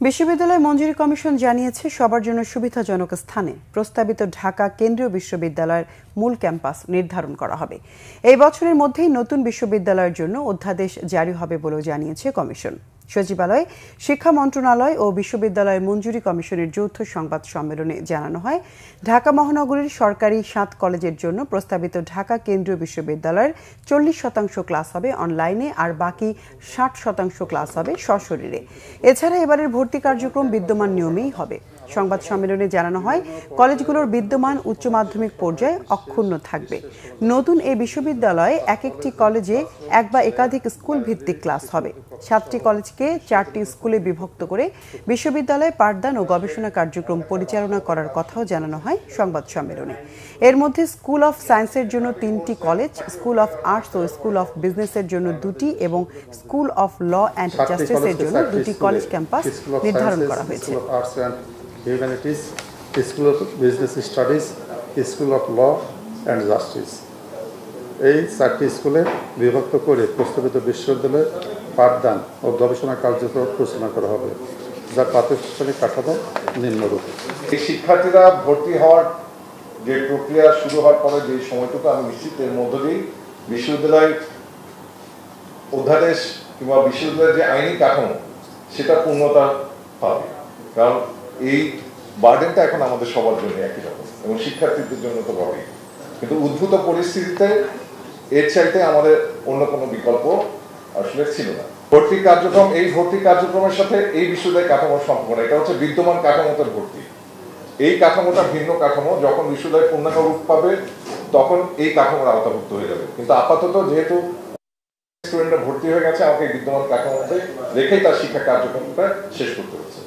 বিশ্ববিদ্যালয় মঞ্জুরি কমিশন জানিয়েছে সবার জন্য সুবিধাজনক স্থানে প্রস্তাবিত ঢাকা কেন্দ্রীয় বিশ্ববিদ্যালয়ের মূল ক্যাম্পাস নির্ধারণ করা হবে। এই বছরের মধ্যেই নতুন বিশ্ববিদ্যালয়ের জন্য অধ্যাদেশ জারি হবে বলেও জানিয়েছে কমিশন। সচিবালয়, শিক্ষা মন্ত্রণালয় ও বিশ্ববিদ্যালয় মঞ্জুরি কমিশনের যৌথ সংবাদ সম্মেলনে জানানো হয়, ঢাকা মহানগরীর সরকারি ৭ কলেজের জন্য প্রস্তাবিত ঢাকা কেন্দ্রীয় বিশ্ববিদ্যালয়ের 40% ক্লাস হবে অনলাইনে আর বাকি 60% ক্লাস হবে সশরীরে। এছাড়া এবারের ভর্তি কার্যক্রম বিদ্যমান নিয়মেই হবে। সংবাদ সম্মেলনে জানানো হয়, কলেজগুলোর বিদ্যমান উচ্চ মাধ্যমিক পর্যায়ে অক্ষুণ্ণ থাকবে। নতুন এই বিশ্ববিদ্যালয়ে একটি কলেজে এক বা একাধিক স্কুল ভিত্তিক ক্লাস হবে। 7টি কলেজকে 4টি স্কুলে বিভক্ত করে বিশ্ববিদ্যালয়ে পাঠদান ও গবেষণা কার্যক্রম পরিচালনা করার কথাও জানানো হয় সংবাদ সম্মেলনে। এর মধ্যে স্কুল অফ সায়েন্সের জন্য 3টি কলেজ, স্কুল অফ আর্টস ও স্কুল অফ বিজনেসের জন্য 2টি এবং স্কুল অফ ল অ্যান্ড জাস্টিসের জন্য 2টি কলেজ ক্যাম্পাস নির্ধারণ করা হয়েছে। Humanities, School of Business Studies, School of Law and Justice এই 4টি স্কুলে বিভক্ত করে প্রস্তাবিত বিশ্ববিদ্যালয়ে পাঠদান ও গবেষণা কার্যক্রম পরিচালনা করা হবে, যার প্রাতিষ্ঠানিক কাঠামো নিম্নরূপ। এই শিক্ষার্থীরা ভর্তি হওয়ার যে প্রক্রিয়া শুরু হওয়ার পরে যে সময়টুকু আমি নিশ্চিত এর মধ্য দিয়েই বিশ্ববিদ্যালয় অধ্যাদেশ কিংবা বিশ্ববিদ্যালয়ের যে আইনি কাঠামো সেটা পূর্ণতা পাবে, কারণ এই বার্ডেনটা এখন আমাদের সবার জন্য একই রকম এবং শিক্ষার্থীদের জন্য তো বটেই। কিন্তু উদ্ভূত পরিস্থিতিতে এর চাইতে আমাদের অন্য কোনো বিকল্প আসলে ছিল না। ভর্তি কার্যক্রমের সাথে এই বিশ্ববিদ্যালয় কাঠামোর সম্পর্ক, এটা হচ্ছে বিদ্যমান কাঠামোতে ভর্তি। এই কাঠামোটা ভিন্ন কাঠামো, যখন বিশ্ববিদ্যালয় পূর্ণাঙ্গ রূপ পাবে তখন এই কাঠামোর আওতাভুক্ত হয়ে যাবে। কিন্তু আপাতত যেহেতু স্টুডেন্টরা ভর্তি হয়ে গেছে, আমাকে বিদ্যমান কাঠামোতে রেখেই তার শিক্ষা কার্যক্রমটা শেষ করতে হচ্ছে।